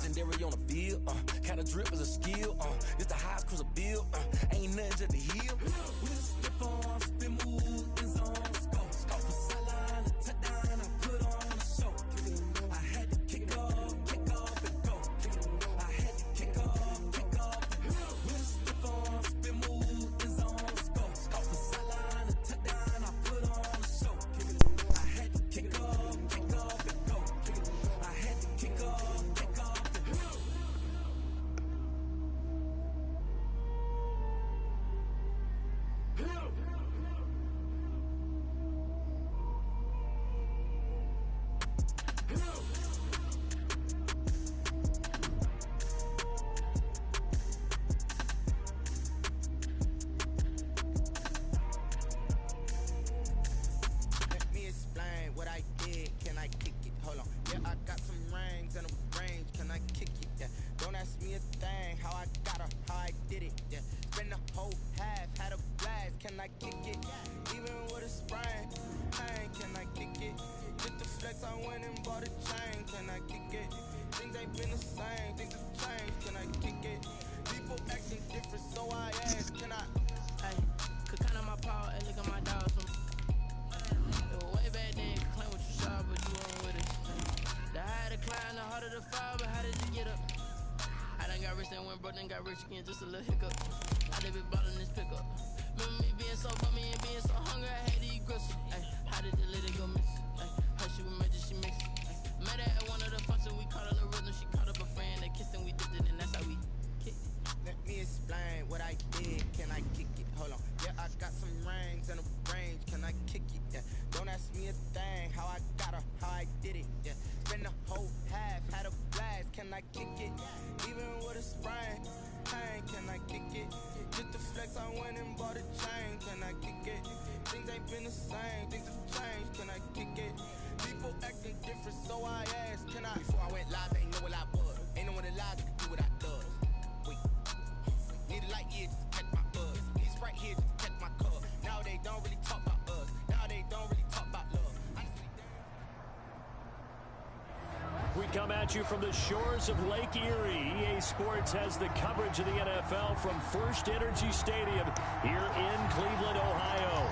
legendary on the field. Kinda drip is a skill. It's the highest cruiser bill. Ain't nothing just the hill. We just slip on, spin move, in zone, scope. Scope for sideline, a touchdown, I put on a show. I had to kick off and go. I had to kick off and go. We just slip on, spin move, in zone, scope. Scope for sideline, a touchdown, I put on a show. I had to kick off and go. I had to kick off and go. Let me explain what I did. Can I kick it? Hold on. Yeah, I got some rings and a range. Can I kick it? Yeah. Don't ask me a thing. How I got her, how I did it. Yeah. Spend the whole half, had a blast. Can I kick it? Even with a sprain. Hey, can I kick it? Get the flex, I went and bought a chain. Can I kick it? Things ain't been the same. Things have changed. Can I kick it? People acting different, so I ask. Can I? Hey, could count on my power, and look at my dogs. It was way back then, could claim what you saw, but you weren't with us. The higher the climb, the harder the fall, but how did you get up? I done got rich and went broke, then got rich again, just a little hiccup. I did be ballin' this pickup. Remember me being so bummy and being so hungry, I had to eat gristle. Ay, how did the lady go miss? Ay, her she was major, she mixed. Met her at one of the functions, we caught a little rhythm, she caught up a friend, they kissed and we dipped it, and that's how we kicked it. Let me explain what I did. Can I kick it? Hold on. Yeah, I got some rings and a range. Can I kick it? Yeah. Don't ask me a thing. How I got her, how I did it. Yeah. Spend the whole half, had a blast. Can I kick it? Even with a sprain. Hey, can I kick it? Get the flex, I went and bought a chain. Can I kick it? Things ain't been the same. Things have changed. Can I kick it? People acting different, so I asked. Can I? Before I went live, ain't know what I was. Ain't know what the lies could do what I does. Need a light year just to catch my buzz. He's right here just to catch my cub. Now they don't really talk about us. Now they don't really talk about love. We come at you from the shores of Lake Erie. EA Sports has the coverage of the NFL from First Energy Stadium here in Cleveland, Ohio.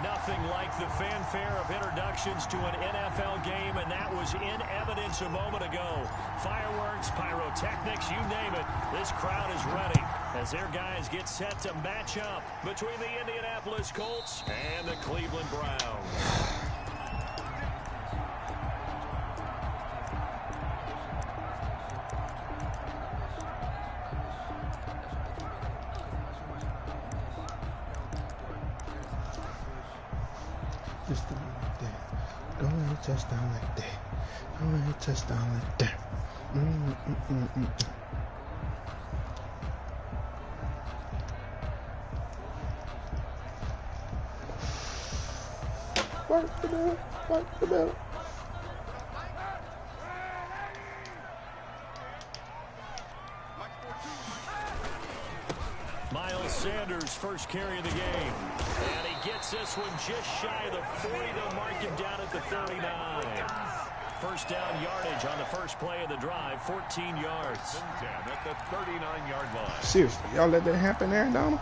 Nothing like the fanfare of introductions to an NFL game, and that was in evidence a moment ago. Fireworks, pyrotechnics, you name it. This crowd is ready as their guys get set to match up between the Indianapolis Colts and the Cleveland Browns. Just like that. Go ahead, touchdown like that. Go ahead, touchdown like that. Work the middle, work the middle. Miles Sanders, first carry of the game. And he gets this one just shy of the 40. They'll mark him down at the 39. First down yardage on the first play of the drive, 14 yards. At the 39-yard line. Seriously, y'all let that happen there, Donald?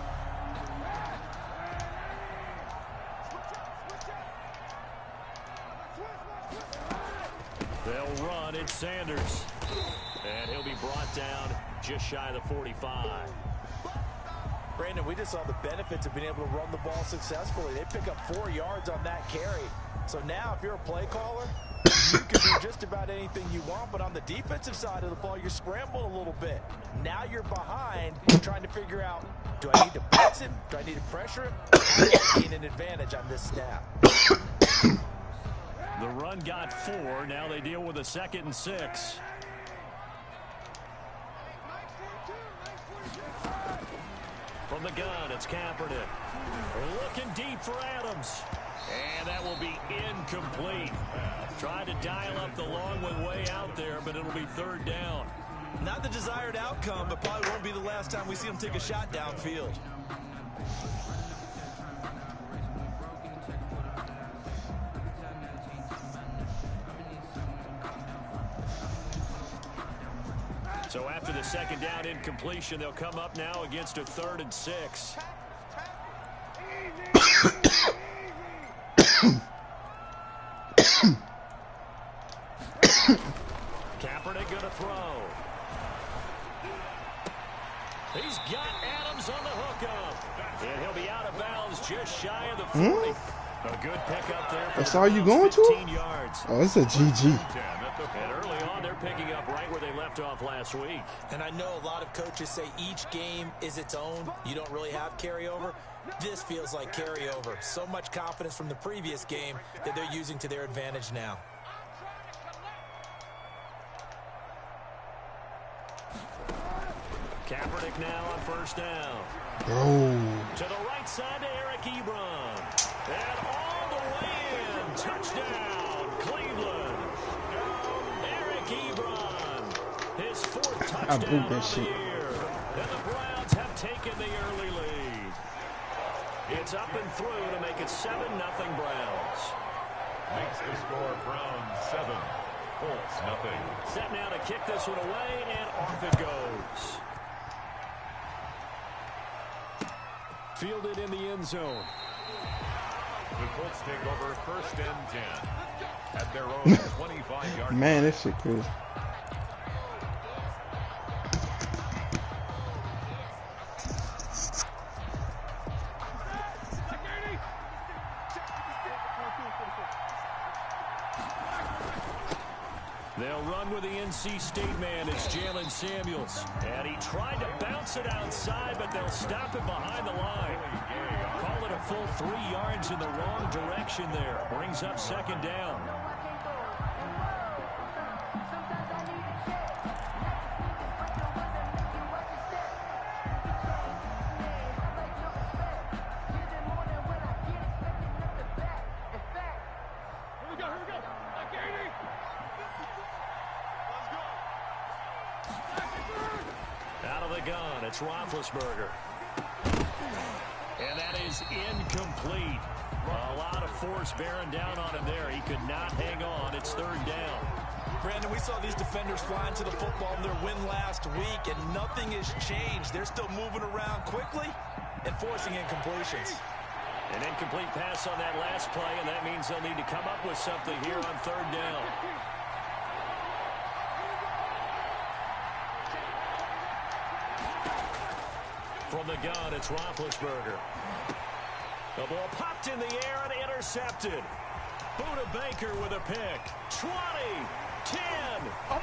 They'll run. It's Sanders. And he'll be brought down just shy of the 45. Brandon, we just saw the benefits of being able to run the ball successfully. They pick up 4 yards on that carry. So now if you're a play caller, you can do just about anything you want, but on the defensive side of the ball, you're scrambling a little bit. Now you're behind, trying to figure out, do I need to blitz him? Do I need to pressure him? How do I gain an advantage on this snap? The run got 4. Now they deal with a 2nd and 6. From the gun, it's Kaepernick. Looking deep for Adams. And that will be incomplete. Trying to dial up the long one way out there, but it'll be 3rd down. Not the desired outcome, but probably won't be the last time we see him take a shot downfield. So after the second down incompletion, they'll come up now against a 3rd and 6. Kaepernick going to throw. He's got Adams on the hookup. And he'll be out of bounds just shy of the 40. A good pickup there. That's all you going to? 15 yards. Oh, it's a GG. And early on, they're picking up right where they left off last week. And I know a lot of coaches say each game is its own. You don't really have carryover. This feels like carryover. So much confidence from the previous game that they're using to their advantage now. Kaepernick now on 1st down. Bro. To the right side to Eric Ebron. And all the way in. Touchdown, Cleveland. Eric Ebron. His 4th touchdown of the year. And the Browns have taken the early lead. It's up and through to make it 7-0 Browns. Makes the score Browns 7, Colts nothing. Set now to kick this one away, and off it goes. Fielded in the end zone. The Colts take over 1st and 10 at their own 25-yard line. Man, this shit crazy. They'll run with the NC State man. It's Jalen Samuels. And he tried to bounce it outside, but they'll stop it behind the line. Call it a full 3 yards in the wrong direction there. Brings up 2nd down. Out of the gun, it's Roethlisberger. And that is incomplete. A lot of force bearing down on him there. He could not hang on. It's 3rd down. Brandon, we saw these defenders flying to the football in their win last week, and nothing has changed. They're still moving around quickly and forcing incompletions. An incomplete pass on that last play, and that means they'll need to come up with something here on 3rd down. From the gun, it's Roethlisberger. The ball popped in the air and intercepted. Buda Baker with a pick. 20, 10. And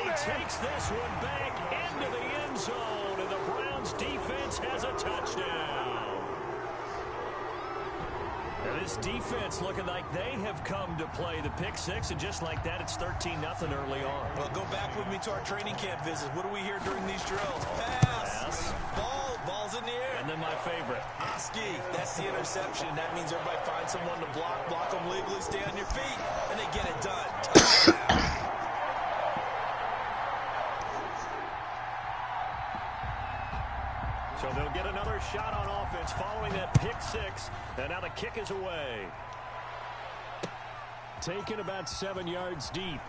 he takes this one back into the end zone, and the Browns defense has a touchdown. And this defense looking like they have come to play the pick 6, and just like that, it's 13-0 early on. Well, go back with me to our training camp visit. What do we hear during these drills? Pass. Ball's in the air. And then my favorite. Ski. That's the interception. That means everybody finds someone to block them legally, stay on your feet, and they get it done. Touchdown. So they'll get another shot on offense following that pick 6. And now the kick is away. Taken about 7 yards deep.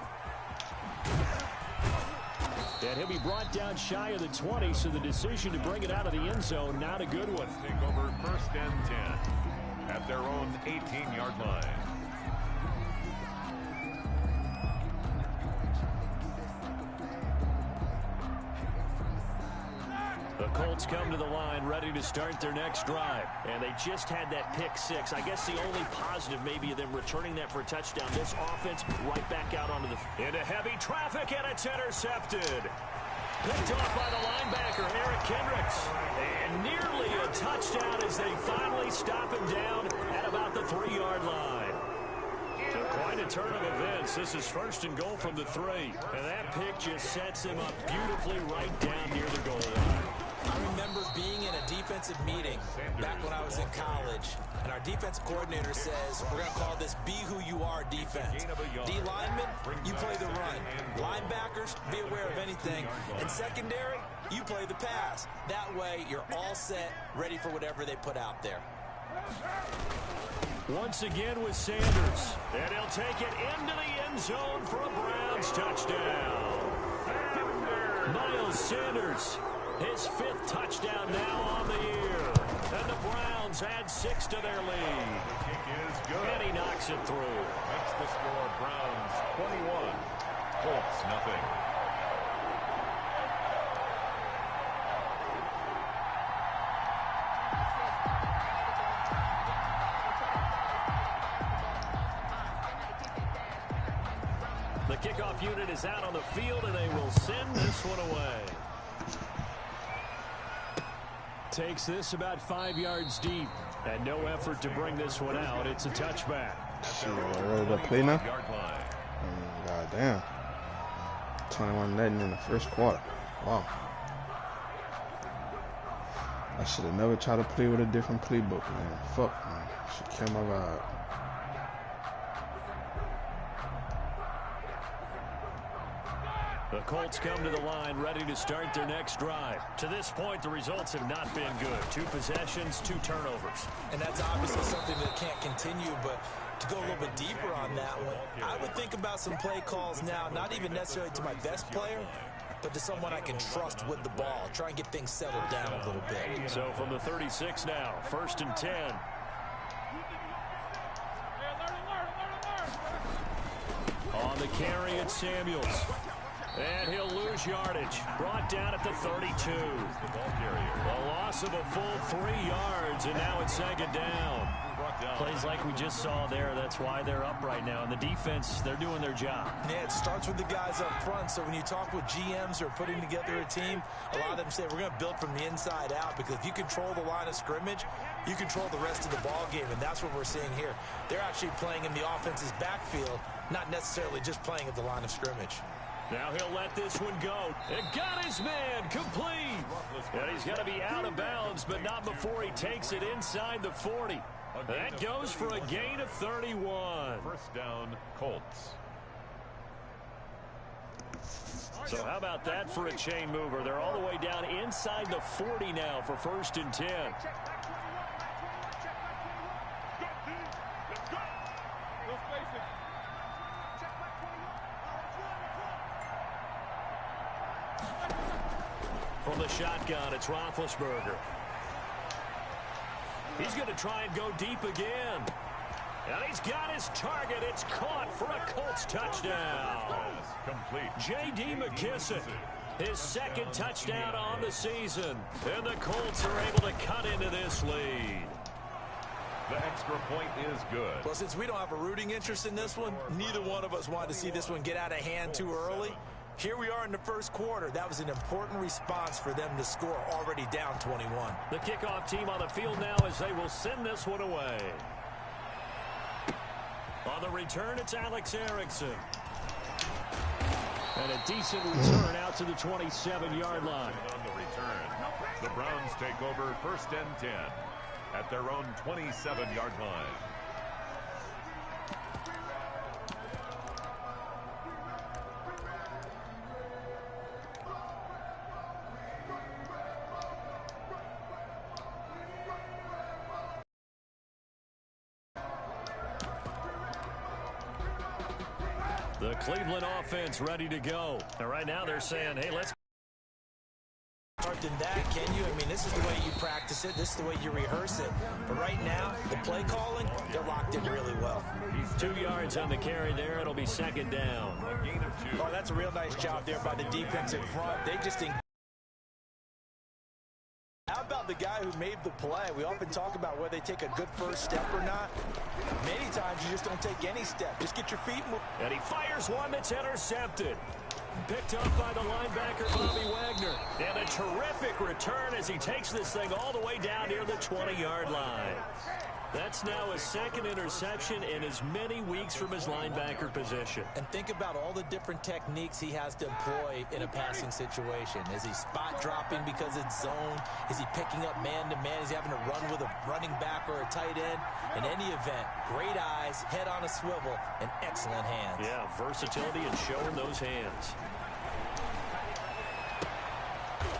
And he'll be brought down shy of the 20, so the decision to bring it out of the end zone, not a good one. Take over 1st and 10 at their own 18-yard line. The Colts come to the line ready to start their next drive. And they just had that pick 6. I guess the only positive maybe of them returning that for a touchdown. This offense right back out onto the into heavy traffic, and it's intercepted. Picked off by the linebacker, Eric Kendricks. And nearly a touchdown as they finally stop him down at about the 3-yard line. So quite a turn of events. This is 1st and goal from the 3. And that pick just sets him up beautifully right down near the goal line. I remember being in a defensive meeting back when I was in college, and our defensive coordinator says, we're going to call this Be Who You Are defense. D linemen, you play the run. Linebackers, be aware of anything. And secondary, you play the pass. That way, you're all set, ready for whatever they put out there. Once again with Sanders. And he'll take it into the end zone for a Browns touchdown. Miles Sanders, his 5th touchdown now on the year. And the Browns add 6 to their lead. The kick is good. And he knocks it through. Makes the score Browns 21, Colts nothing. The kickoff unit is out on the field, and they will send this one away. Takes this about 5 yards deep, and no effort to bring this one out. It's a touchback. Shit, ready to play now? God damn. 21-0 in the first quarter. Wow. I should have never tried to play with a different playbook, man. Fuck, man. Should kill my vibe. The Colts come to the line ready to start their next drive. To this point, the results have not been good. 2 possessions, 2 turnovers. And that's obviously something that can't continue, but to go a little bit deeper on that one, I would think about some play calls now, not even necessarily to my best player, but to someone I can trust with the ball. Try and get things settled down a little bit. So from the 36 now, 1st and 10. On the carry, it's Samuels. And he'll lose yardage. Brought down at the 32. The ball carrier. A loss of a full 3 yards, and now it's 2nd down. Plays like we just saw there. That's why they're up right now. And the defense, they're doing their job. Yeah, it starts with the guys up front. So when you talk with GMs who are putting together a team, a lot of them say we're going to build from the inside out, because if you control the line of scrimmage, you control the rest of the ball game, and that's what we're seeing here. They're actually playing in the offense's backfield, not necessarily just playing at the line of scrimmage. Now he'll let this one go. And got his man complete. And he's got to be out of bounds, but not before he takes it inside the 40. That goes for a gain of 31. 1st down, Colts. So how about that for a chain mover? They're all the way down inside the 40 now for 1st and 10. From the shotgun, it's Roethlisberger. He's going to try and go deep again. And he's got his target. It's caught for a Colts touchdown. Complete. J.D. McKissick, his 2nd touchdown on the season. And the Colts are able to cut into this lead. The extra point is good. Well, since we don't have a rooting interest in this one, neither one of us wanted to see this one get out of hand too early. Here we are in the 1st quarter. That was an important response for them to score, already down 21. The kickoff team on the field now as they will send this one away. On the return, it's Alex Erickson. And a decent return out to the 27-yard line. On the return, the Browns take over 1st and 10 at their own 27-yard line. The Cleveland offense ready to go. And right now they're saying, hey, let's More than that, can you? I mean, this is the way you practice it. This is the way you rehearse it. But right now, the play calling, they're locked in really well. 2 yards on the carry there. It'll be 2nd down. A gain of 2. Oh, that's a real nice job there by the defense in front. They just didn't. How about the guy who made the play? We often talk about whether they take a good first step or not. Many times you just don't take any step. Just get your feet moving. And he fires one that's intercepted. Picked up by the linebacker, Bobby Wagner. And a terrific return as he takes this thing all the way down near the 20-yard line. That's now his 2nd interception in as many weeks from his linebacker position. And think about all the different techniques he has to employ in a passing situation. Is he spot dropping because it's zone? Is he picking up man-to-man? Is he having to run with a running back or a tight end? In any event, great eyes, head on a swivel, and excellent hands. Yeah, versatility and showing those hands.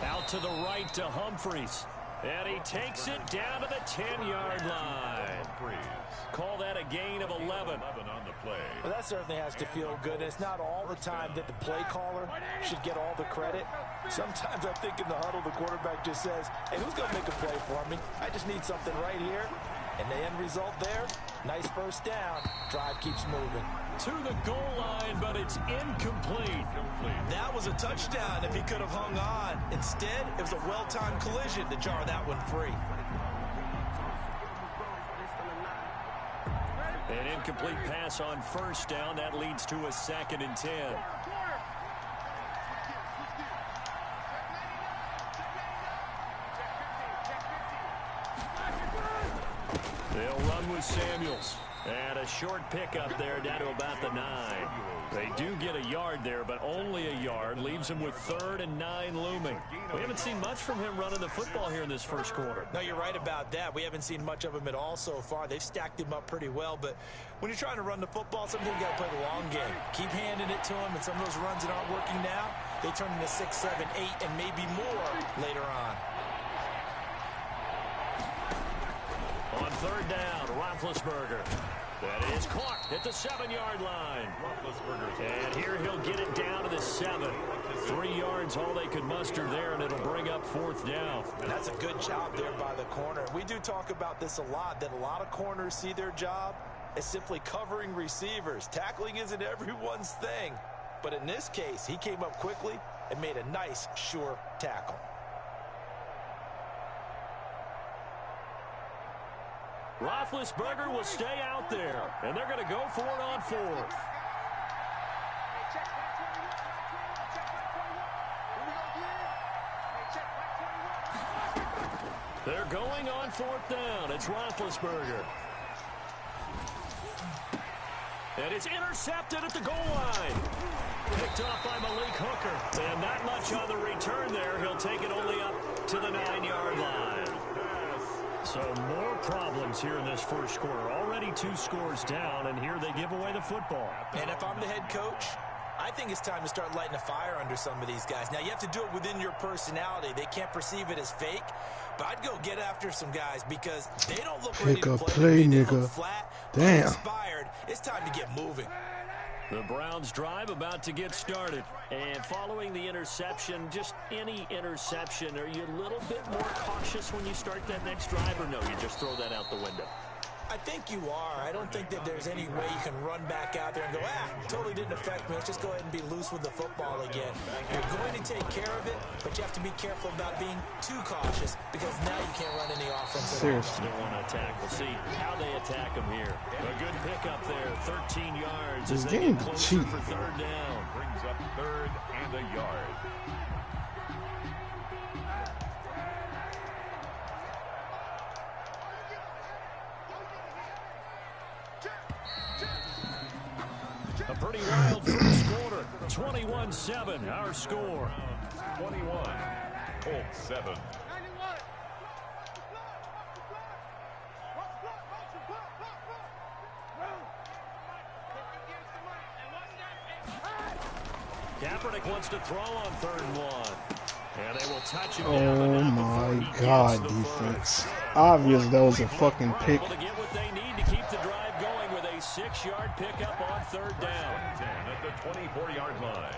Out to the right to Humphries. And he takes it down to the 10-yard line. Call that a gain of 11. On the play. Well, that certainly has to feel good. It's not all the time that the play caller should get all the credit. Sometimes I think in the huddle, the quarterback just says, hey, who's going to make a play for me? I just need something right here. And the end result there, nice first down. Drive keeps moving. To the goal line, but it's incomplete. That was a touchdown if he could have hung on. Instead, it was a well-timed collision to jar that one free. An incomplete pass on first down. That leads to a 2nd and 10. They'll run with Samuels. And a short pickup there down to about the 9. They do get a yard there, but only a yard. Leaves him with 3rd and 9 looming. We haven't seen much from him running the football here in this first quarter. No, you're right about that. We haven't seen much of him at all so far. They've stacked him up pretty well, but when you're trying to run the football, sometimes you got to play the long game. Keep handing it to him, and some of those runs that aren't working now, they turn into 6, 7, 8, and maybe more later on. On 3rd down, Roethlisberger. That is caught at the 7-yard line. And here he'll get it down to the 7. 3 yards, all they could muster there, and it'll bring up 4th down. And that's a good job there by the corner. We do talk about this a lot, that a lot of corners see their job as simply covering receivers. Tackling isn't everyone's thing. But in this case, he came up quickly and made a nice, sure tackle. Roethlisberger will stay out there, and they're going to go for it on 4th. They're going on 4th down. It's Roethlisberger. And it's intercepted at the goal line. Picked off by Malik Hooker. And not much on the return there. He'll take it only up to the 9-yard line. So more problems here in this first quarter. Already 2 scores down, and here they give away the football. And if I'm the head coach, I think it's time to start lighting a fire under some of these guys. Now, you have to do it within your personality. They can't perceive it as fake. But I'd go get after some guys because they don't look ready to play. They look flat, uninspired. It's time to get moving. The Browns drive about to get started. And following the interception, just any interception, are you a little bit more cautious when you start that next drive, or no, you just throw that out the window? I think you are. I don't think that there's any way you can run back out there and go, totally didn't affect me. Let's just go ahead and be loose with the football again. You're going to take care of it, but you have to be careful about being too cautious because now you can't run any offense. Seriously. They want to attack. We'll see how they attack them here. A good pickup there, 13 yards. This as they game get closer cheap. for 3rd down. Brings up 3rd and a yard. A pretty wild first quarter. 21-7, our score. 21, Colts 7. Kaepernick wants to throw on 3rd and 1. And they will touch him Oh down my God, defense. Obvious that was a fucking pick. Able to get what they need to keep the drive going with a 6-yard pickup on 3rd down. 10 at the 24-yard line.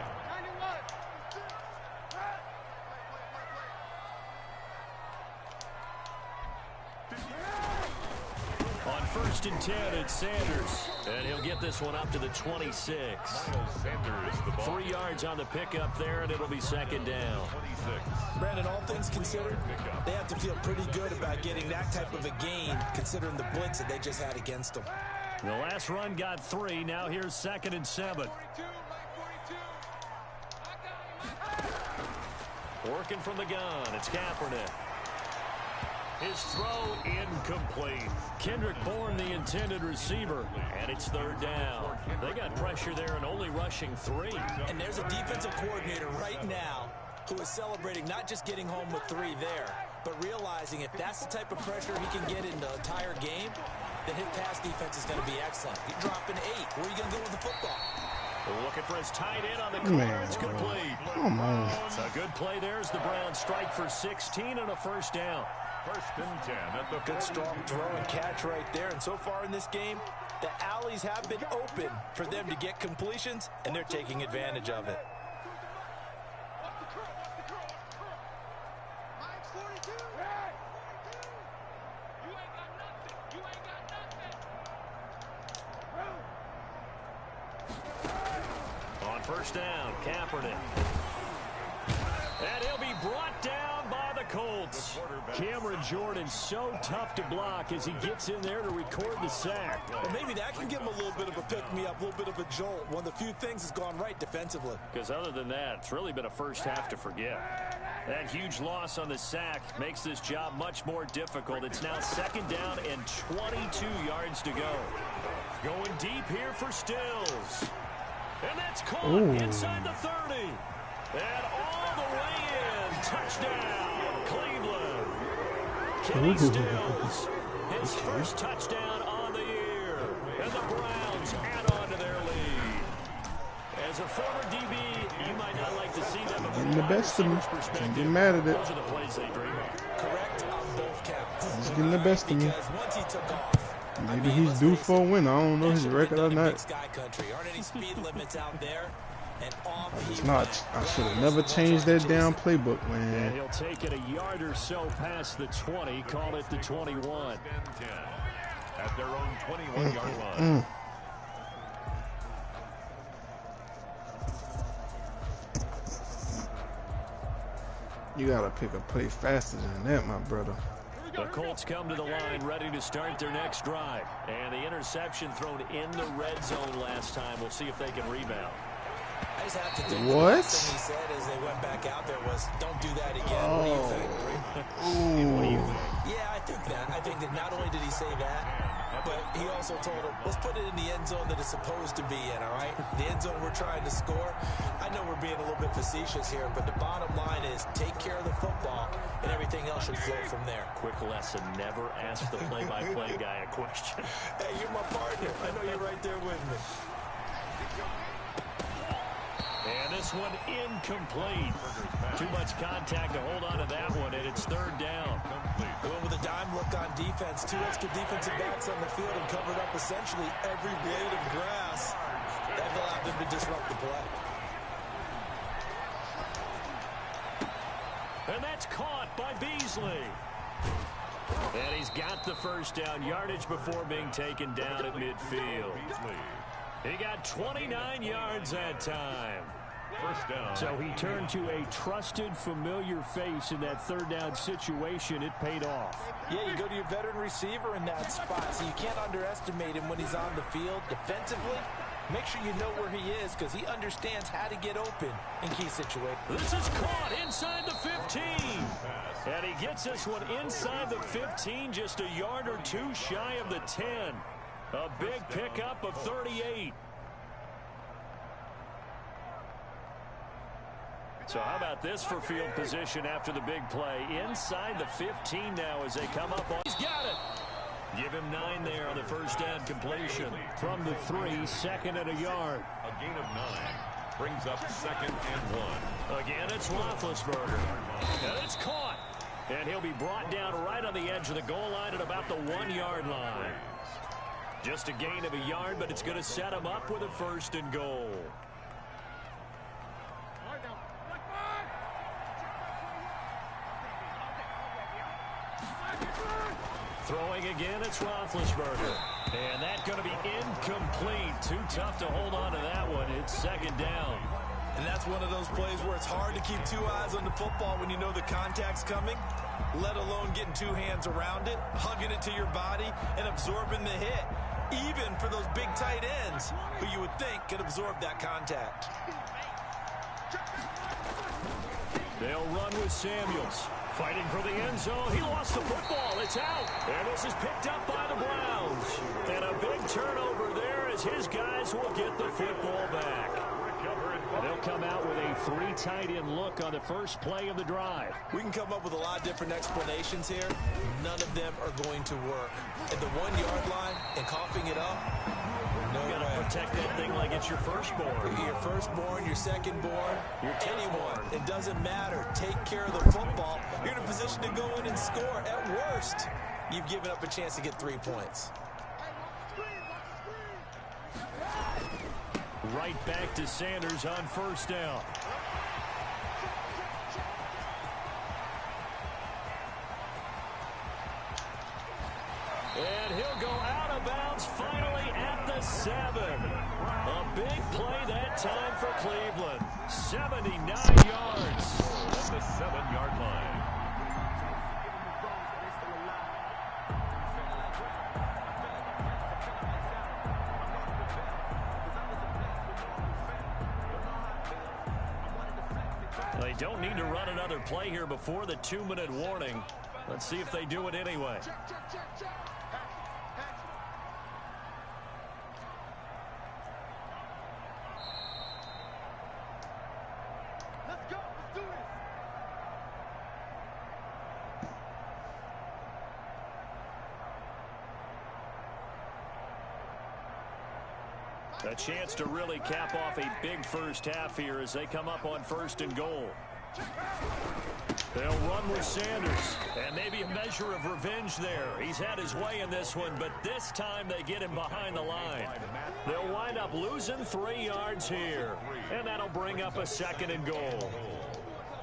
On 1st and 10, it's Sanders. And he'll get this one up to the 26. Sanders, the ball. 3 yards on the pickup there, and it'll be 2nd down. 26. Brandon, all things considered, they have to feel pretty good about getting that type of a gain considering the blitz that they just had against them. The last run got 3. Now here's 2nd and 7. Working from the gun. It's Kaepernick. His throw incomplete. Kendrick Bourne, the intended receiver, and it's 3rd down. They got pressure there and only rushing 3. And there's a defensive coordinator right now who is celebrating not just getting home with 3 there, but realizing if that's the type of pressure he can get in the entire game, then his pass defense is going to be excellent. You're dropping 8. Where are you going to go with the football? Looking for his tight end on the corner. It's complete. Come on. It's a good play there as the Browns strike for 16 and a 1st down. First and 10 at the Good strong throw and catch right there. And so far in this game, the alleys have been open for them to get completions, and they're taking advantage of it. On first down, Kaepernick. And he'll be brought down by the Colts. Cameron Jordan so tough to block as he gets in there to record the sack. Well, maybe that can give him a little bit of a pick-me-up, a little bit of a jolt. One of the few things has gone right defensively. Because other than that, it's really been a first half to forget. That huge loss on the sack makes this job much more difficult. It's now second down and 22 yards to go. Going deep here for Stills. And that's caught inside the 30. And all the way in. Touchdown, Cleveland. Kenny Stills, his first touchdown on the year. And the Browns add on to their lead. As a former DB, you might not like to see them. Getting the best of me. Can't get mad at it. Those are the plays they dream of. Correct on both counts. He's getting the best of me. Because once he took off, Maybe he's due for a win. I don't know his record or not. Sky country. Aren't any speed limits out there? And off It's not. I should have never changed that down playbook, And man. he'll take it a yard or so past the 20, call it the 21. At their own 21-yard line. You gotta pick a play faster than that, my brother. The Colts come to the line ready to start their next drive. And the interception thrown in the red zone last time. We'll see if they can rebound. I just have to think What? the last thing he said as they went back out there was, don't do that again. What do you think? Yeah, I think that. I think that not only did he say that, but he also told him, let's put it in the end zone that it's supposed to be in, all right? The end zone we're trying to score. I know we're being a little bit facetious here, but the bottom line is take care of the football, and everything else should flow from there. Quick lesson, never ask the play-by-play guy a question. Hey, you're my partner. I know you're right there with me. And this one incomplete. Too much contact to hold on to that one, and it's third down. Going with a dime look on defense. Two extra defensive backs on the field and covered up essentially every blade of grass. That allowed them to disrupt the play. And that's caught by Beasley. And he's got the first down, yardage before being taken down at midfield. He got 29 yards that time. First down. So he turned to a trusted, familiar face in that third down situation. It paid off. Yeah, you go to your veteran receiver in that spot, so you can't underestimate him when he's on the field defensively. Make sure you know where he is because he understands how to get open in key situations. This is caught inside the 15. And he gets this one inside the 15, just a yard or two shy of the 10. A big pickup of 38. So how about this for field position after the big play? Inside the 15 now as they come up on. He's got it. Give him 9 there on the first down completion. From the 3, second and a yard. A gain of 9 brings up second and 1. Again, it's Roethlisberger. And it's caught. And he'll be brought down right on the edge of the goal line at about the 1-yard line. Just a gain of a yard, but it's going to set him up with a first and goal. Throwing again, it's Roethlisberger. And that's going to be incomplete. Too tough to hold on to that one. It's second down. And that's one of those plays where it's hard to keep 2 eyes on the football when you know the contact's coming, let alone getting 2 hands around it, hugging it to your body, and absorbing the hit. Even for those big tight ends who you would think could absorb that contact. They'll run with Samuels. Fighting for the end zone. He lost the football. It's out. And this is picked up by the Browns. And a big turnover there as his guys will get the football back. They'll come out with a 3 tight end look on the first play of the drive. We can come up with a lot of different explanations here. None of them are going to work. At the 1-yard line and coughing it up, no way. protect that thing like it's your firstborn. Your firstborn, your secondborn, anyone. It doesn't matter. Take care of the football. You're in a position to go in and score. At worst, you've given up a chance to get 3 points. Right back to Sanders on first down. And he'll go out of bounds finally at the 7. A big play that time for Cleveland. 79 yards. At the 7-yard line. They don't need to run another play here before the 2-minute warning. Let's see if they do it anyway. A chance to really cap off a big first half here as they come up on 1st and goal. They'll run with Sanders, and maybe a measure of revenge there. He's had his way in this one, but this time they get him behind the line. They'll wind up losing 3 yards here, and that'll bring up a 2nd and goal.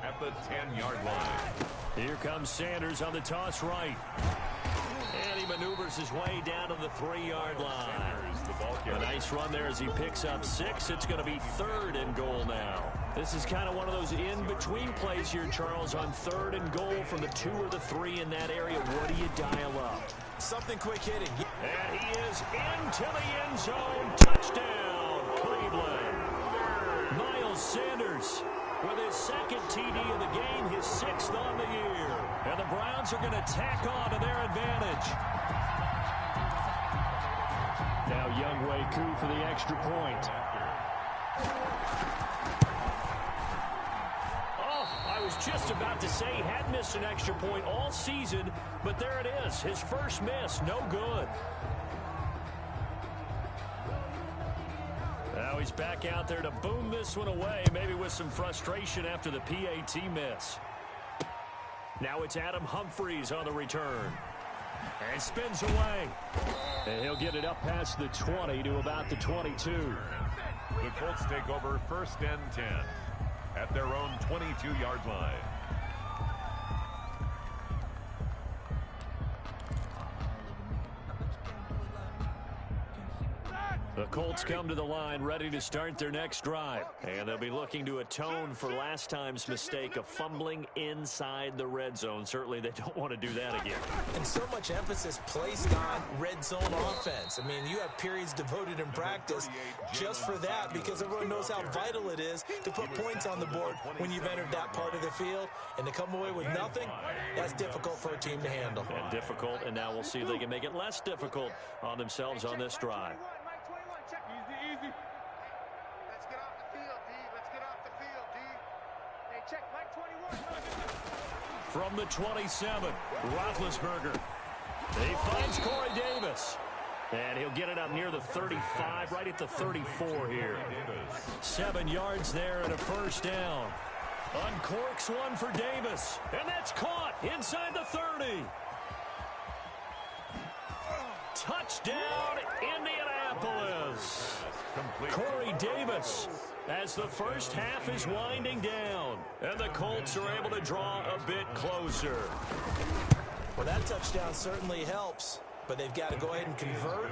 At the 10-yard line. Here comes Sanders on the toss right. And he maneuvers his way down to the 3-yard line. A nice run there as he picks up 6. It's going to be 3rd and goal now. This is kind of one of those in-between plays here, Charles, on 3rd and goal from the 2 or the 3 in that area. What do you dial up? Something quick hitting. And he is into the end zone. Touchdown, Cleveland. Miles Sanders with his 2nd TD of the game, his 6th on the year. And the Browns are going to tack on to their advantage. Now Younghoe Koo for the extra point. Oh, I was just about to say he had missed an extra point all season, but there it is. His first miss, no good. Now he's back out there to boom this one away, maybe with some frustration after the PAT miss. Now it's Adam Humphries on the return. And spins away. And he'll get it up past the 20 to about the 22. The Colts take over 1st and 10 at their own 22-yard line. The Colts come to the line ready to start their next drive. And they'll be looking to atone for last time's mistake of fumbling inside the red zone. Certainly they don't want to do that again. And so much emphasis placed on red zone offense. I mean, you have periods devoted in practice just for that because everyone knows how vital it is to put points on the board when you've entered that part of the field. And to come away with nothing, that's difficult for a team to handle. And difficult, and now we'll see if they can make it less difficult on themselves on this drive. Easy. Let's get off the field, D. Let's get off the field, D. Hey, check Mike 21. From the 27, Roethlisberger. He finds Corey Davis. And he'll get it up near the 35, right at the 34 here. 7 yards there and a first down. Uncorks one for Davis. And that's caught inside the 30. Touchdown, Indianapolis. Corey Davis as the first half is winding down. And the Colts are able to draw a bit closer. Well, that touchdown certainly helps, but they've got to go ahead and convert,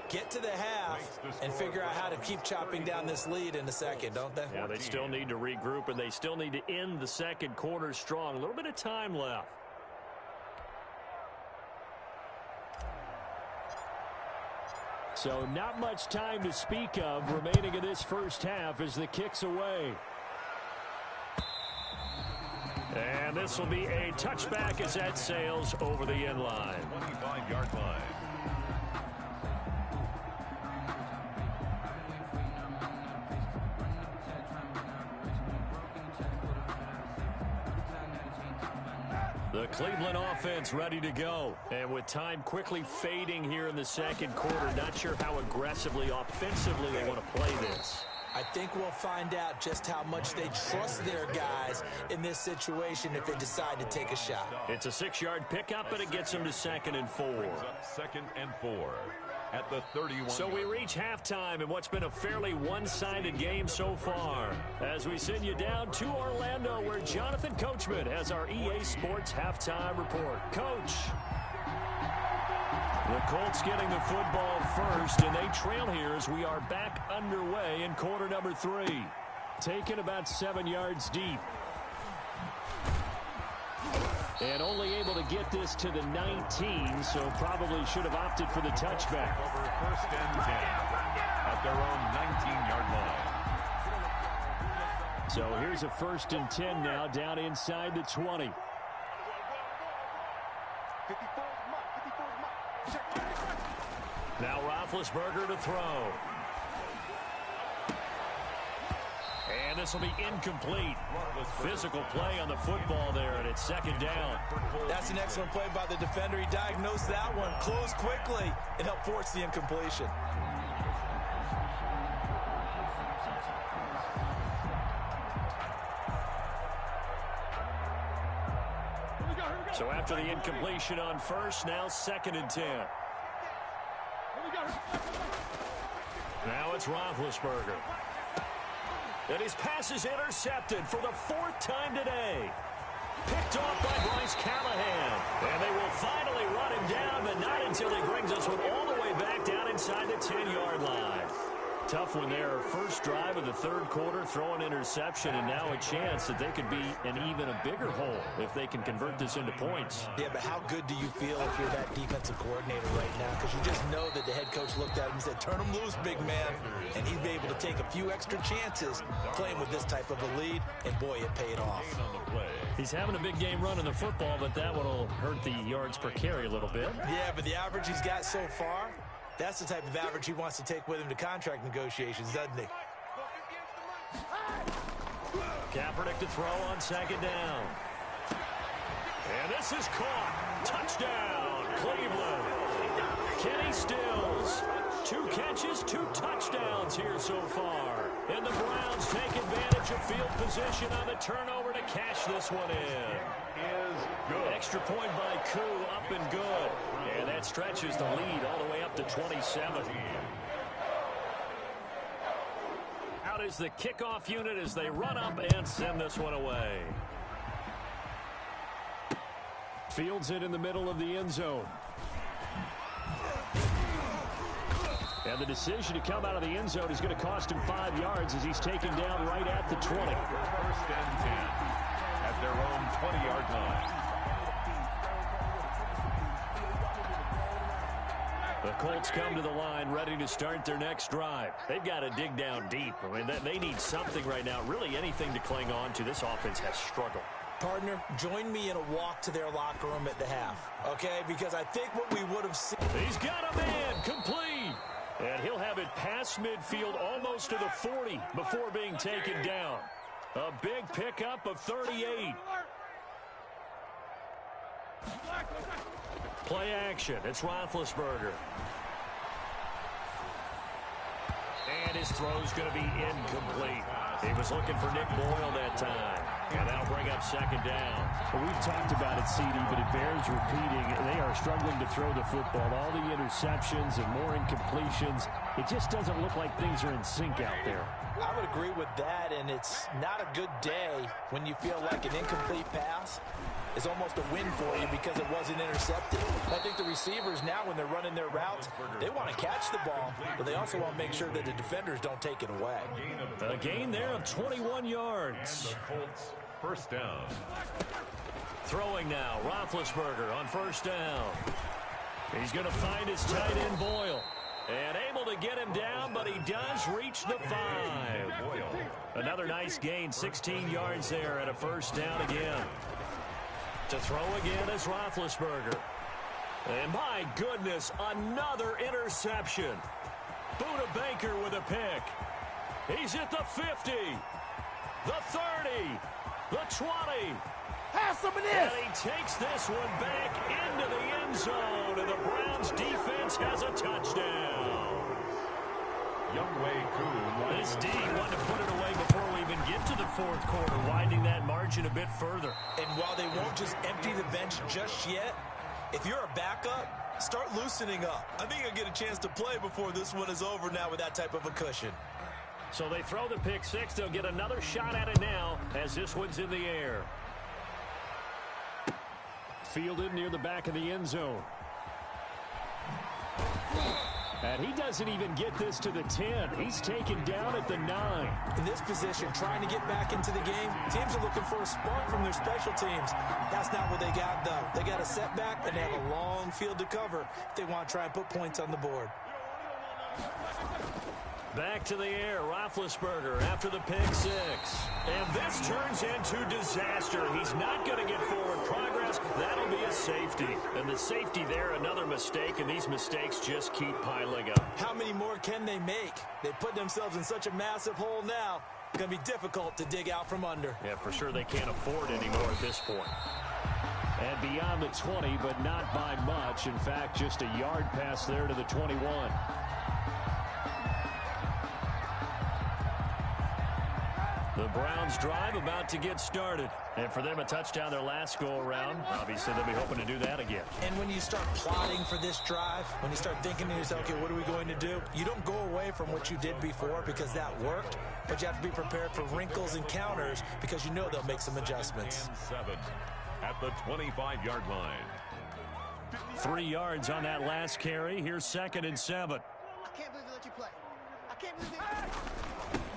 get to the half, and figure out how to keep chopping down this lead in the second, don't they? Yeah, they still need to regroup, and they still need to end the second quarter strong. A little bit of time left. So not much time to speak of remaining in this first half as the kick's away. And this will be a touchback as that sails over the end line. 25-yard line. The Cleveland offense ready to go. And with time quickly fading here in the second quarter, not sure how aggressively, offensively they want to play this. I think we'll find out just how much they trust their guys in this situation if they decide to take a shot. It's a 6-yard pickup, and it gets them to 2nd and 4. 2nd and 4 at the 31. So we reach halftime in what's been a fairly one-sided game so far. As we send you down to Orlando, where Jonathan Coachman has our EA Sports halftime report. Coach. The Colts getting the football first, and they trail here as we are back underway in quarter number 3. Taken about 7 yards deep. And only able to get this to the 19, so probably should have opted for the touchback. Over 1st and 10 at their own 19-yard line. So here's a 1st and 10 now, down inside the 20. Now Roethlisberger to throw. And this will be incomplete. Physical play on the football there, and it's 2nd down. That's an excellent play by the defender. He diagnosed that one, closed quickly, and helped force the incompletion. So after the incompletion on first, now 2nd and 10. Now it's Roethlisberger. And his pass is intercepted for the 4th time today. Picked off by Bryce Callahan. And they will finally run him down, but not until he brings us one all the way back down inside the 10-yard line. Tough one there. First drive of the 3rd quarter, throw an interception, and now a chance that they could be in even a bigger hole if they can convert this into points. Yeah, but how good do you feel if you're that defensive coordinator right now? Because you just know that the head coach looked at him and said, turn him loose, big man. And he'd be able to take a few extra chances playing with this type of a lead, and boy, it paid off. He's having a big game running the football, but that one will hurt the yards per carry a little bit. Yeah, but the average he's got so far, that's the type of average he wants to take with him to contract negotiations, doesn't he? Kaepernick to throw on 2nd down. And this is caught. Touchdown, Cleveland. Kenny Stills. 2 catches, 2 touchdowns here so far. And the Browns take advantage of field position on the turnover to cash this one in. Extra point by Koo, up and good. And that stretches the lead all the way up to 27. Out is the kickoff unit as they run up and send this one away. Fields it in the middle of the end zone. And the decision to come out of the end zone is going to cost him 5 yards as he's taken down right at the 20. 1st and 10 at their own 20-yard line. The Colts come to the line ready to start their next drive. They've got to dig down deep. I mean, they need something right now, really anything to cling on to. This offense has struggled. Partner, join me in a walk to their locker room at the half, okay? Because I think what we would have seen... He's got a man, complete. And he'll have it past midfield almost to the 40 before being taken down. A big pickup of 38. Play action. It's Roethlisberger. And his throw's going to be incomplete. He was looking for Nick Boyle that time. And that'll bring up 2nd down. Well, we've talked about it, CD, but it bears repeating. They are struggling to throw the football. All the interceptions and more incompletions. It just doesn't look like things are in sync out there. I would agree with that, and it's not a good day when you feel like an incomplete pass is almost a win for you because it wasn't intercepted. I think the receivers now, when they're running their routes, they want to catch the ball, but they also want to make sure that the defenders don't take it away. A gain there of 21 yards. The Colts 1st down. Throwing now, Roethlisberger on 1st down. He's going to find his tight end Boyle. And able to get him down, but he does reach the 5. Another nice gain, 16 yards there and a 1st down again. To throw again is Roethlisberger. And my goodness, another interception. Buda Baker with a pick. He's at the 50, the 30, the 20, Have some of this. And he takes this one back into the end zone, and the Browns defense has a touchdown. This D wanted to put it away before we even get to the fourth quarter, widening that margin a bit further. And while they won't just empty the bench just yet, if you're a backup, start loosening up. I think you'll get a chance to play before this one is over now with that type of a cushion. So they throw the pick six. They'll get another shot at it now as this one's in the air. Fielded near the back of the end zone. And he doesn't even get this to the 10. He's taken down at the 9. In this position, trying to get back into the game, teams are looking for a spark from their special teams. That's not what they got, though. They got a setback, and they have a long field to cover if they want to try and put points on the board. Back to the air, Roethlisberger after the pick six. And this turns into disaster. He's not going to get forward progress. That'll be a safety. And the safety there, another mistake, and these mistakes just keep piling up. How many more can they make? They put themselves in such a massive hole now. It's going to be difficult to dig out from under. Yeah, for sure they can't afford anymore at this point. And beyond the 20, but not by much. In fact, just a yard pass there to the 21. The Browns drive about to get started. And for them, a touchdown their last go-around. Obviously, they'll be hoping to do that again. And when you start plotting for this drive, when you start thinking to yourself, okay, what are we going to do? You don't go away from what you did before because that worked, but you have to be prepared for wrinkles and counters because you know they'll make some adjustments. 7 at the 25-yard line. 3 yards on that last carry. Here's 2nd and 7. I can't believe they let you play. I can't believe they...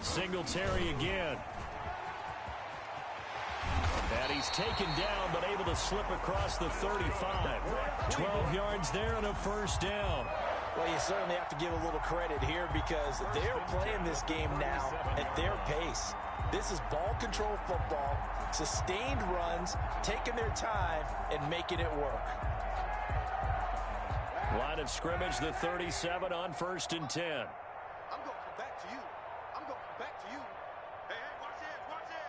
Singletary again. And he's taken down, but able to slip across the 35. 12 yards there and a first down. Well, you certainly have to give a little credit here because they're playing this game now at their pace. This is ball control football, sustained runs, taking their time, and making it work. Line of scrimmage, the 37 on 1st and 10. I'm going to come back to you. I'm going to come back to you. Hey, watch this, watch this.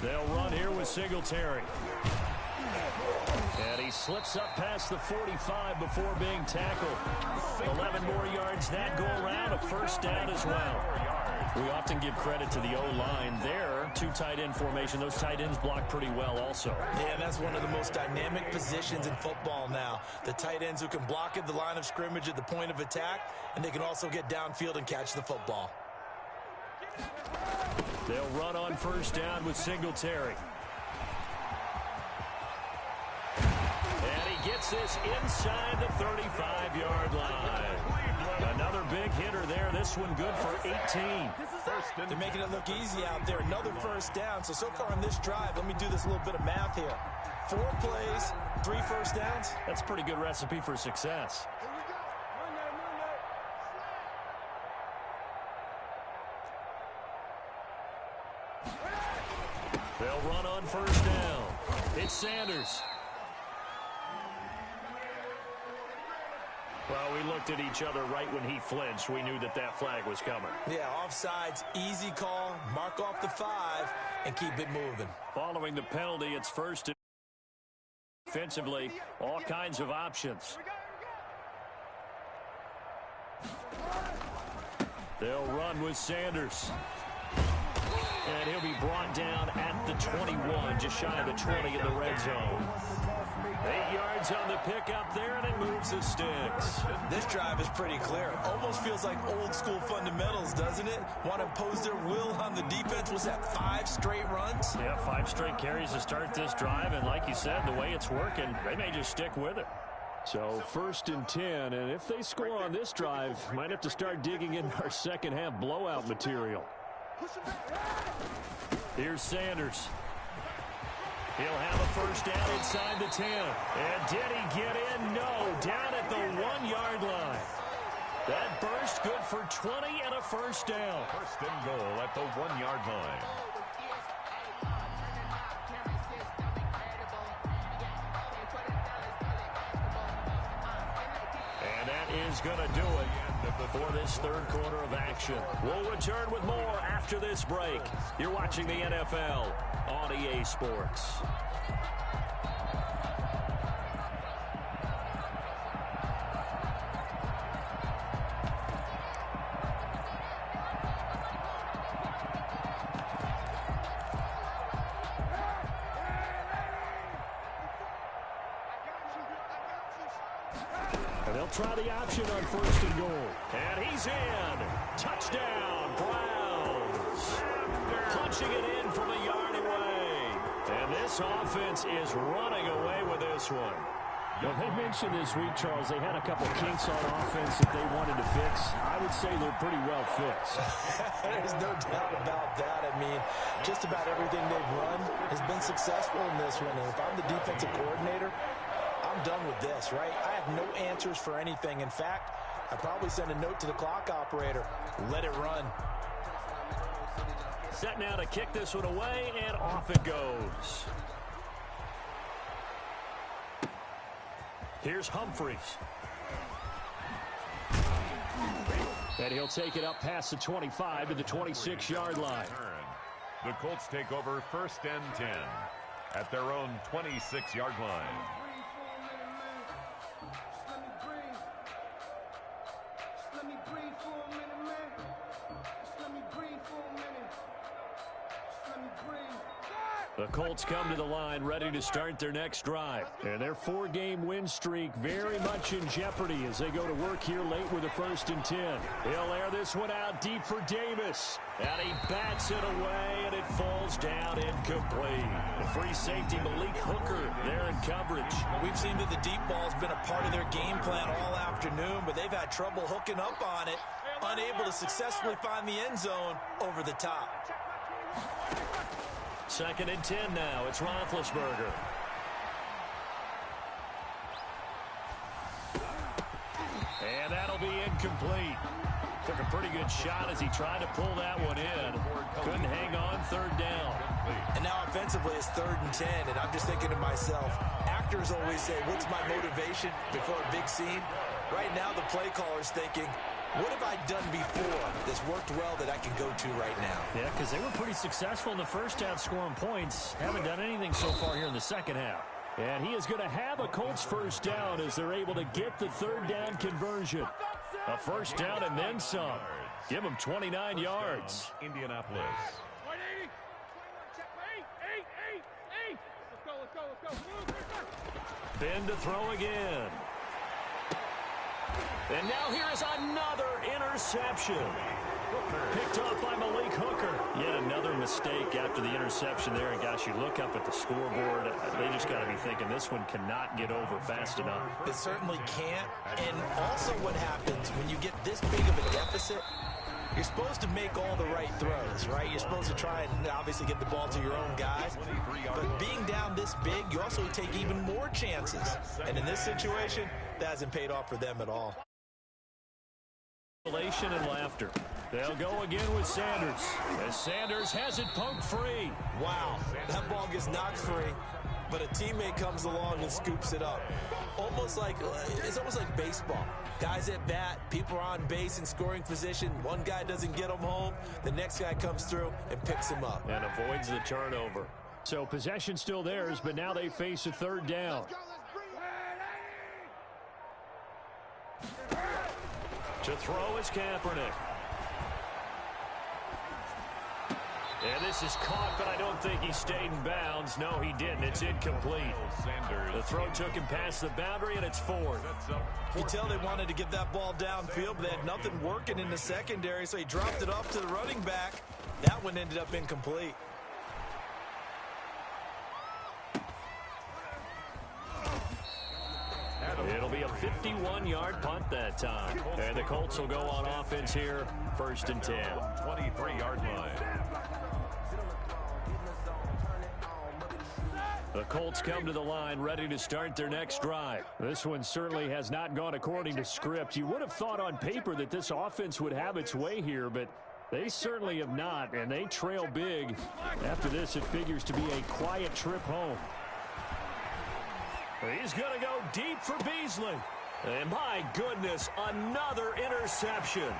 They'll run here with Singletary. And he slips up past the 45 before being tackled. 11 more yards that go around, a first down as well. We often give credit to the O-line there. 2 tight end formation. Those tight ends block pretty well also. Yeah, that's one of the most dynamic positions in football now. The tight ends who can block at the line of scrimmage at the point of attack, and they can also get downfield and catch the football. They'll run on first down with Singletary. And he gets this inside the 35-yard line. Another big hitter there. This one good for 18. They're making it look easy out there. Another first down. So far on this drive, let me do this little bit of math here. 4 plays, 3 first downs. That's a pretty good recipe for success. They'll run on first down. It's Sanders. Well, we looked at each other right when he flinched. We knew that that flag was coming. Yeah, offsides, easy call, mark off the 5, and keep it moving. Following the penalty, it's first and defensively, all kinds of options. They'll run with Sanders. And he'll be brought down at the 21, just shy of the 20 in the red zone. 8 yards on the pickup there, and it moves the sticks. This drive is pretty clear. Almost feels like old school fundamentals, doesn't it? Want to impose their will on the defense. Was that 5 straight runs? Yeah, 5 straight carries to start this drive, and like you said, the way it's working, they may just stick with it. So 1st and 10, and if they score on this drive, might have to start digging in our second half blowout material. Here's Sanders. He'll have a first down inside the 10. And did he get in? No. Down at the 1-yard line. That burst good for 20 and a first down. 1st and goal at the 1-yard line. And that is going to do it. for this third quarter of action. We'll return with more after this break. You're watching the NFL on EA Sports. And they'll try the option on 1st and goal. And he's in. Touchdown, Browns. Punching it in from a yard away. And this offense is running away with this one. Well, they mentioned this week, Charles, they had a couple kinks on offense that they wanted to fix. I would say they're pretty well fixed. There's no doubt about that. I mean, just about everything they've run has been successful in this one. And if I'm the defensive coordinator, I'm done with this, right? I have no answers for anything. In fact, I'd probably send a note to the clock operator. Let it run. Set now to kick this one away, and off it goes. Here's Humphries. And he'll take it up past the 25 to the 26-yard line. The Colts take over 1st and 10 at their own 26-yard line. The Colts come to the line ready to start their next drive. And their 4-game win streak very much in jeopardy as they go to work here late with a 1st and 10. He'll air this one out deep for Davis. And he bats it away, and it falls down incomplete. The free safety, Malik Hooker, there in coverage. We've seen that the deep ball's been a part of their game plan all afternoon, but they've had trouble hooking up on it, unable to successfully find the end zone over the top. 2nd and 10 now. It's Roethlisberger. And that'll be incomplete. Took a pretty good shot as he tried to pull that one in. Couldn't hang on 3rd down. And now offensively it's 3rd and 10, and I'm just thinking to myself, actors always say, what's my motivation before a big scene? Right now the play caller's thinking, what have I done before that's worked well that I can go to right now? Yeah, because they were pretty successful in the first half scoring points. Haven't done anything so far here in the second half. And he is going to have a Colts 1st down as they're able to get the 3rd down conversion. A 1st down and then some. Give him 29 yards. Indianapolis. Ben to throw again. And now here is another interception. Picked off by Malik Hooker. Yet another mistake after the interception there. And gosh, you look up at the scoreboard, they just got to be thinking this one cannot get over fast enough. It certainly can't. And also what happens when you get this big of a deficit, you're supposed to make all the right throws, right? You're supposed to try and obviously get the ball to your own guys. But being down this big, you also take even more chances. And in this situation, that hasn't paid off for them at all. And laughter. They'll go again with Sanders. As Sanders has it poked free. Wow, that ball gets knocked free, but a teammate comes along and scoops it up. It's almost like baseball. Guys at bat, people are on base in scoring position. One guy doesn't get him home. The next guy comes through and picks him up. And avoids the turnover. So possession still theirs, but now they face a 3rd down. To throw is Kaepernick. And this is caught, but I don't think he stayed in bounds. No, he didn't. It's incomplete. The throw took him past the boundary, and it's 4th. You tell they wanted to get that ball downfield, but they had nothing working in the secondary, so he dropped it off to the running back. That one ended up incomplete. It'll be a 51-yard punt that time. And the Colts will go on offense here, 1st and 10. 23-yard line. The Colts come to the line ready to start their next drive. This one certainly has not gone according to script. You would have thought on paper that this offense would have its way here, but they certainly have not, and they trail big. After this, it figures to be a quiet trip home. He's going to go deep for Beasley. And my goodness, another interception.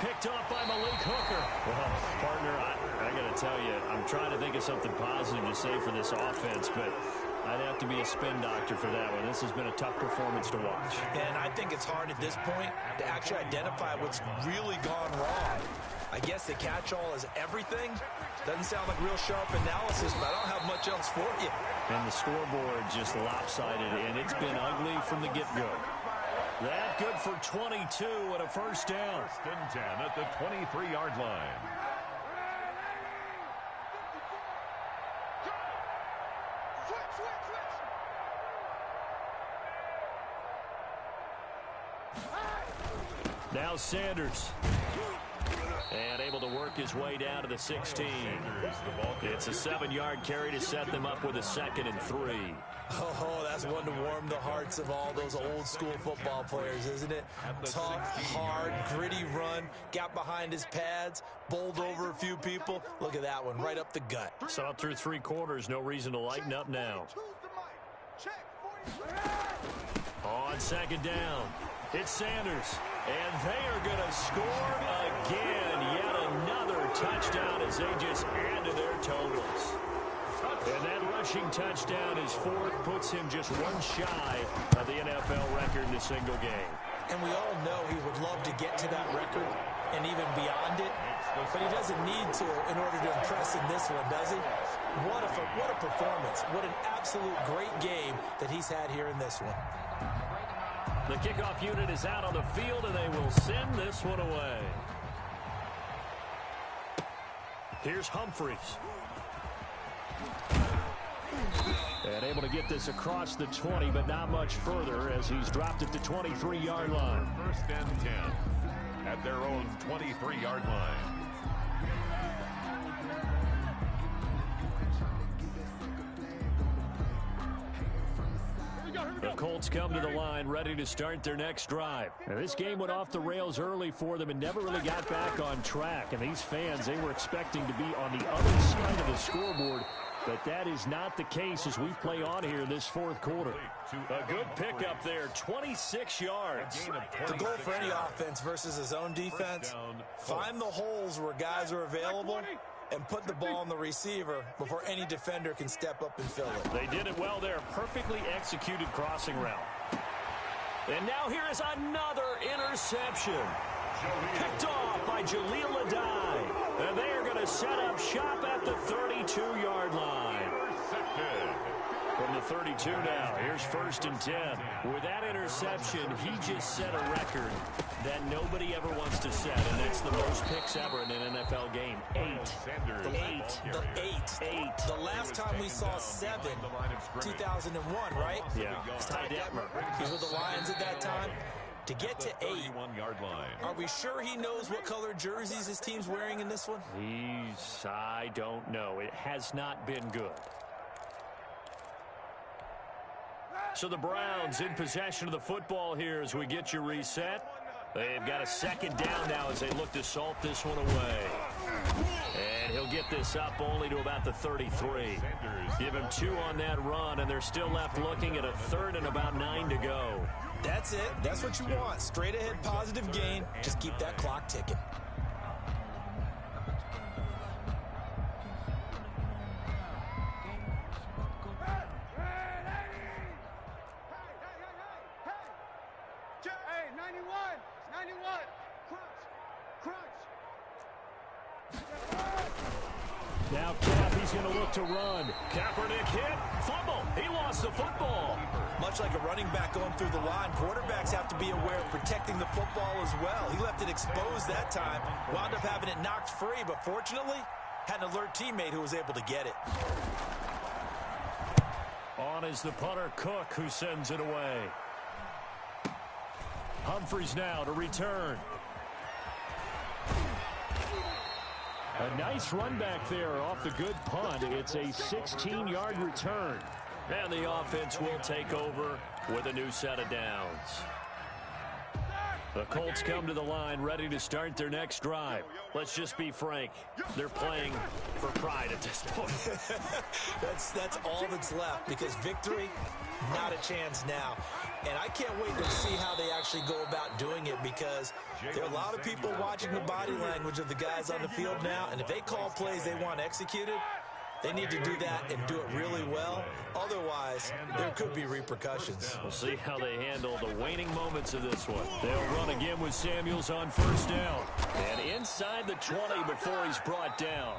Picked off by Malik Hooker. Well, partner, I got to tell you, I'm trying to think of something positive to say for this offense, but I'd have to be a spin doctor for that one. This has been a tough performance to watch. And I think it's hard at this point to actually identify what's really gone wrong. I guess the catch-all is everything. Doesn't sound like real sharp analysis, but I don't have much else for you. And the scoreboard just lopsided, and it's been ugly from the get-go. That good for 22 and a first down. First and 10 at the 23-yard line. Now Sanders. And able to work his way down to the 16. It's a 7-yard carry to set them up with a 2nd and 3. Oh, that's one to warm the hearts of all those old school football players, isn't it? Tough, hard, gritty run, got behind his pads, bowled over a few people. Look at that one, right up the gut. Saw through 3 quarters, no reason to lighten up now. On 2nd down, it's Sanders. And they are going to score again. Yet another touchdown as they just add to their totals. And that rushing touchdown is 4th, puts him just one shy of the NFL record in a single game. And we all know he would love to get to that record and even beyond it. But he doesn't need to in order to impress in this one, does he? What a performance. What an absolute great game that he's had here in this one. The kickoff unit is out on the field, and they will send this one away. Here's Humphries. And able to get this across the 20, but not much further as he's dropped at the 23-yard line. First and 10 at their own 23-yard line. The Colts come to the line ready to start their next drive. And this game went off the rails early for them and never really got back on track. And these fans, they were expecting to be on the other side of the scoreboard. But that is not the case as we play on here in this 4th quarter. A good pickup there, 26 yards. The goal for any offense versus his own defense, find the holes where guys are available and put the ball on the receiver before any defender can step up and fill it. They did it well there. Perfectly executed crossing route. And now here is another interception. Picked off by Jaleel Adai. And they are going to set up shop at the 32-yard line. From the 32 now, here's 1st and 10. With that interception, he just set a record that nobody ever wants to set, and that's the most picks ever in an NFL game. 8. The last time we saw 7, 2001, right? Yeah. Ty Detmer. He was with the Lions at that time. To get to 8, are we sure he knows what color jerseys his team's wearing in this one? I don't know. It has not been good. So the Browns in possession of the football here as we get you reset. They've got a 2nd down now as they look to salt this one away. And he'll get this up only to about the 33. Give him 2 on that run, and they're still left looking at a 3rd and about 9 to go. That's it. That's what you want. Straight ahead positive gain. Just keep that clock ticking. Hey, 91. Now Cap, he's going to look to run. Kaepernick hit. Fumble. He lost the football. Much like a running back going through the line, quarterbacks have to be aware of protecting the football as well. He left it exposed that time. Wound up having it knocked free, but fortunately, had an alert teammate who was able to get it. On is the punter, Cook, who sends it away. Humphries now to return. A nice run back there off the good punt. It's a 16-yard return. And the offense will take over with a new set of downs. The Colts come to the line ready to start their next drive. Let's just be frank. They're playing for pride at this point. That's all that's left, because victory, not a chance now. And I can't wait to see how they actually go about doing it, because there are a lot of people watching the body language of the guys on the field now, and if they call plays they want executed, they need to do that and do it really well. Otherwise, there could be repercussions. We'll see how they handle the waning moments of this one. They'll run again with Samuels on first down. And inside the 20 before he's brought down.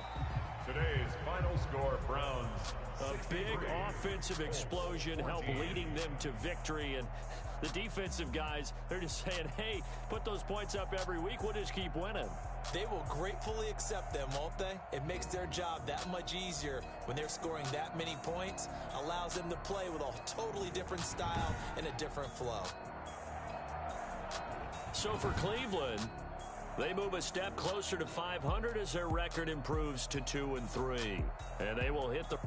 Today's final score, Browns. A big offensive explosion helped leading them to victory. And the defensive guys, they're just saying, hey, put those points up every week. We'll just keep winning. They will gratefully accept them, won't they? It makes their job that much easier when they're scoring that many points. Allows them to play with a totally different style and a different flow. So for Cleveland, they move a step closer to 500 as their record improves to 2-3. And they will hit the...